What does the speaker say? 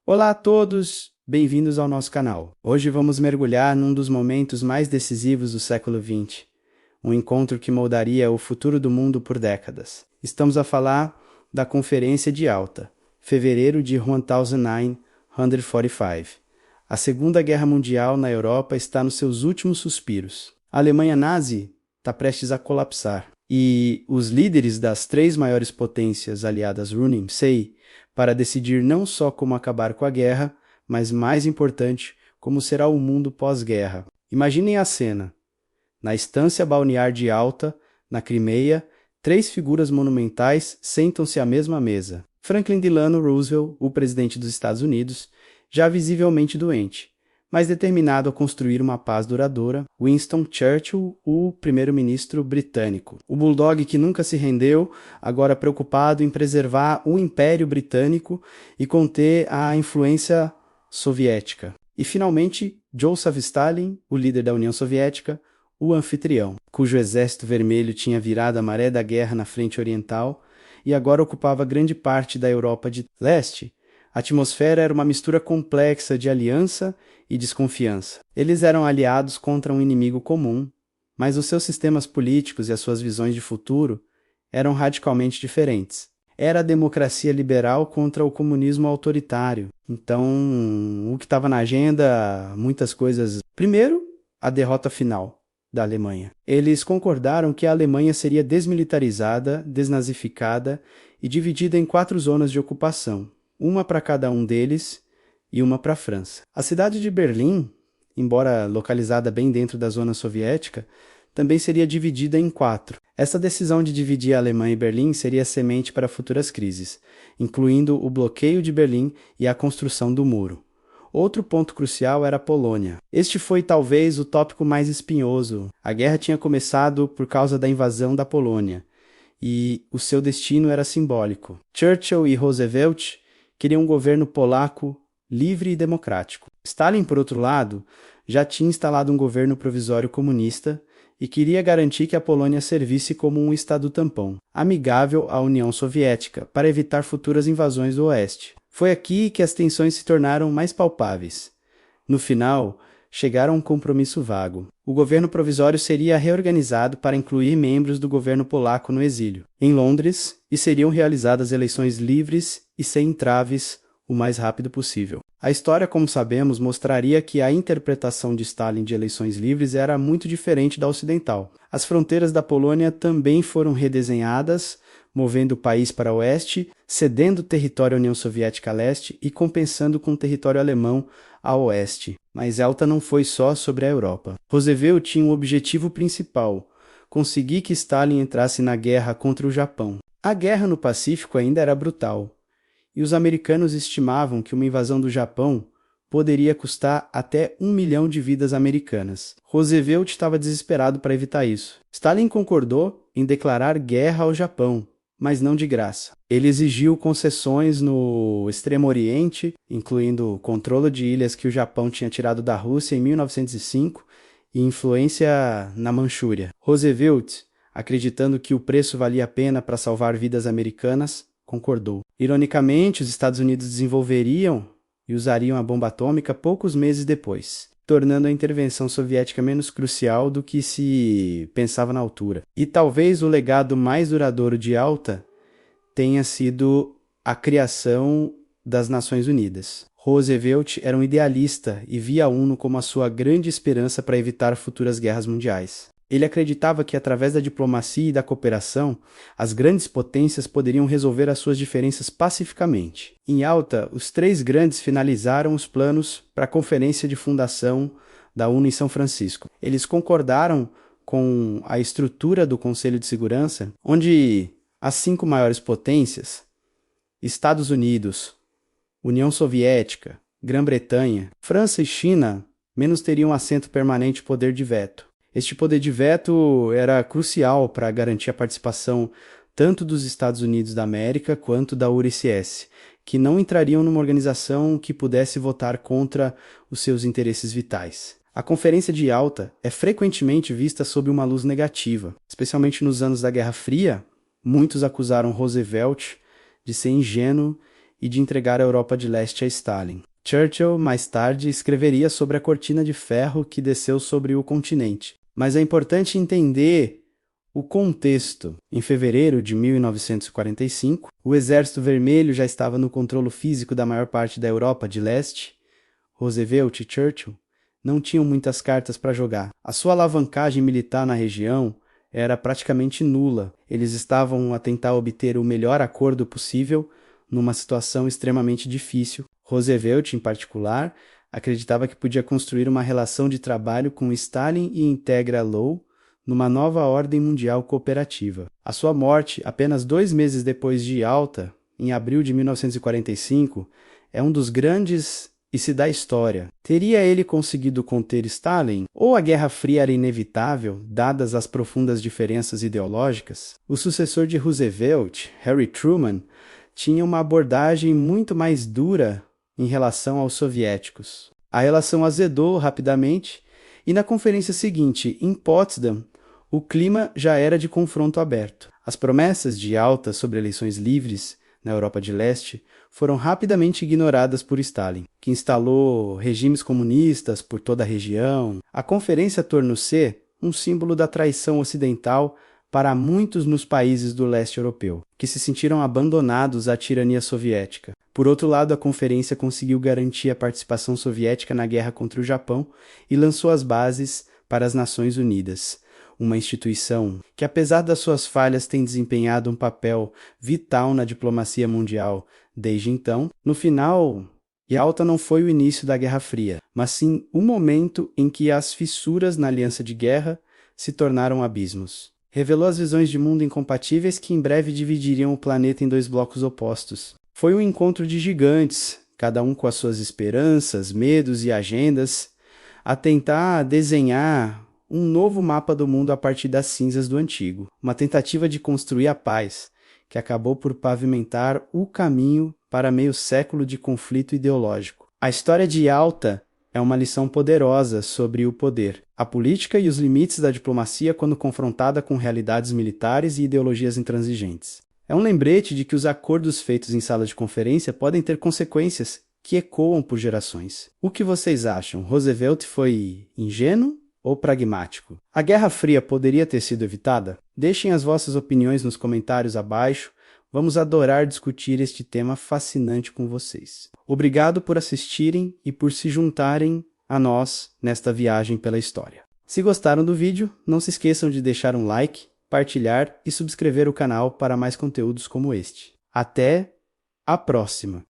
Olá a todos, bem-vindos ao nosso canal. Hoje vamos mergulhar num dos momentos mais decisivos do século XX, um encontro que moldaria o futuro do mundo por décadas. Estamos a falar da Conferência de Yalta, fevereiro de 1945. A Segunda Guerra Mundial na Europa está nos seus últimos suspiros. A Alemanha nazi está prestes a colapsar, e os líderes das três maiores potências aliadas reúnem-se para decidir não só como acabar com a guerra, mas mais importante, como será o mundo pós-guerra. Imaginem a cena. Na estância balnear de Yalta, na Crimeia, três figuras monumentais sentam-se à mesma mesa. Franklin Delano Roosevelt, o presidente dos Estados Unidos, já visivelmente doente, mas determinado a construir uma paz duradoura, Winston Churchill, o primeiro-ministro britânico. O bulldog que nunca se rendeu, agora preocupado em preservar o Império Britânico e conter a influência soviética. E, finalmente, Joseph Stalin, o líder da União Soviética, o anfitrião, cujo exército vermelho tinha virado a maré da guerra na frente oriental e agora ocupava grande parte da Europa de leste. A atmosfera era uma mistura complexa de aliança e desconfiança. Eles eram aliados contra um inimigo comum, mas os seus sistemas políticos e as suas visões de futuro eram radicalmente diferentes. Era a democracia liberal contra o comunismo autoritário. Então, o que estava na agenda, muitas coisas. Primeiro, a derrota final da Alemanha. Eles concordaram que a Alemanha seria desmilitarizada, desnazificada e dividida em 4 zonas de ocupação, uma para cada um deles e uma para a França. A cidade de Berlim, embora localizada bem dentro da zona soviética, também seria dividida em 4. Essa decisão de dividir a Alemanha e Berlim seria semente para futuras crises, incluindo o bloqueio de Berlim e a construção do muro. Outro ponto crucial era a Polônia. Este foi talvez o tópico mais espinhoso. A guerra tinha começado por causa da invasão da Polônia, e o seu destino era simbólico. Churchill e Roosevelt queriam um governo polaco livre e democrático. Stalin, por outro lado, já tinha instalado um governo provisório comunista e queria garantir que a Polônia servisse como um estado tampão, amigável à União Soviética, para evitar futuras invasões do Oeste. Foi aqui que as tensões se tornaram mais palpáveis. No final, chegaram a um compromisso vago. O governo provisório seria reorganizado para incluir membros do governo polaco no exílio, em Londres, e seriam realizadas eleições livres e sem entraves o mais rápido possível. A história, como sabemos, mostraria que a interpretação de Stalin de eleições livres era muito diferente da ocidental. As fronteiras da Polônia também foram redesenhadas, movendo o país para o oeste, cedendo território à União Soviética a leste e compensando com o território alemão a oeste. Mas Yalta não foi só sobre a Europa. Roosevelt tinha um objetivo principal: conseguir que Stalin entrasse na guerra contra o Japão. A guerra no Pacífico ainda era brutal, e os americanos estimavam que uma invasão do Japão poderia custar até 1 milhão de vidas americanas. Roosevelt estava desesperado para evitar isso. Stalin concordou em declarar guerra ao Japão, mas não de graça. Ele exigiu concessões no Extremo Oriente, incluindo o controle de ilhas que o Japão tinha tirado da Rússia em 1905 e influência na Manchúria. Roosevelt, acreditando que o preço valia a pena para salvar vidas americanas, concordou. Ironicamente, os Estados Unidos desenvolveriam e usariam a bomba atômica poucos meses depois, tornando a intervenção soviética menos crucial do que se pensava na altura. E talvez o legado mais duradouro de Yalta tenha sido a criação das Nações Unidas. Roosevelt era um idealista e via a ONU como a sua grande esperança para evitar futuras guerras mundiais. Ele acreditava que, através da diplomacia e da cooperação, as grandes potências poderiam resolver as suas diferenças pacificamente. Em Yalta, os 3 grandes finalizaram os planos para a Conferência de Fundação da ONU em São Francisco. Eles concordaram com a estrutura do Conselho de Segurança, onde as 5 maiores potências, Estados Unidos, União Soviética, Grã-Bretanha, França e China, menos teriam assento permanente e poder de veto. Este poder de veto era crucial para garantir a participação tanto dos Estados Unidos da América quanto da URSS, que não entrariam numa organização que pudesse votar contra os seus interesses vitais. A Conferência de Yalta é frequentemente vista sob uma luz negativa. Especialmente nos anos da Guerra Fria, muitos acusaram Roosevelt de ser ingênuo e de entregar a Europa de Leste a Stalin. Churchill, mais tarde, escreveria sobre a cortina de ferro que desceu sobre o continente. Mas é importante entender o contexto. Em fevereiro de 1945, o Exército Vermelho já estava no controle físico da maior parte da Europa de Leste. Roosevelt e Churchill não tinham muitas cartas para jogar. A sua alavancagem militar na região era praticamente nula. Eles estavam a tentar obter o melhor acordo possível numa situação extremamente difícil. Roosevelt, em particular, acreditava que podia construir uma relação de trabalho com Stalin e Integra Law numa nova ordem mundial cooperativa. A sua morte, apenas 2 meses depois de Yalta, em abril de 1945, é um dos grandes da história. Teria ele conseguido conter Stalin? Ou a Guerra Fria era inevitável, dadas as profundas diferenças ideológicas? O sucessor de Roosevelt, Harry Truman, tinha uma abordagem muito mais dura em relação aos soviéticos. A relação azedou rapidamente e na conferência seguinte, em Potsdam, o clima já era de confronto aberto. As promessas de Yalta sobre eleições livres na Europa de Leste foram rapidamente ignoradas por Stalin, que instalou regimes comunistas por toda a região. A conferência tornou-se um símbolo da traição ocidental para muitos nos países do leste europeu, que se sentiram abandonados à tirania soviética. Por outro lado, a conferência conseguiu garantir a participação soviética na guerra contra o Japão e lançou as bases para as Nações Unidas, uma instituição que, apesar das suas falhas, tem desempenhado um papel vital na diplomacia mundial desde então. No final, Yalta não foi o início da Guerra Fria, mas sim o momento em que as fissuras na aliança de guerra se tornaram abismos. Revelou as visões de mundo incompatíveis que em breve dividiriam o planeta em 2 blocos opostos. Foi um encontro de gigantes, cada um com as suas esperanças, medos e agendas, a tentar desenhar um novo mapa do mundo a partir das cinzas do antigo. Uma tentativa de construir a paz, que acabou por pavimentar o caminho para meio século de conflito ideológico. A história de Yalta é uma lição poderosa sobre o poder, a política e os limites da diplomacia quando confrontada com realidades militares e ideologias intransigentes. É um lembrete de que os acordos feitos em sala de conferência podem ter consequências que ecoam por gerações. O que vocês acham? Roosevelt foi ingênuo ou pragmático? A Guerra Fria poderia ter sido evitada? Deixem as vossas opiniões nos comentários abaixo. Vamos adorar discutir este tema fascinante com vocês. Obrigado por assistirem e por se juntarem a nós nesta viagem pela história. Se gostaram do vídeo, não se esqueçam de deixar um like, partilhar e subscrever o canal para mais conteúdos como este. Até a próxima!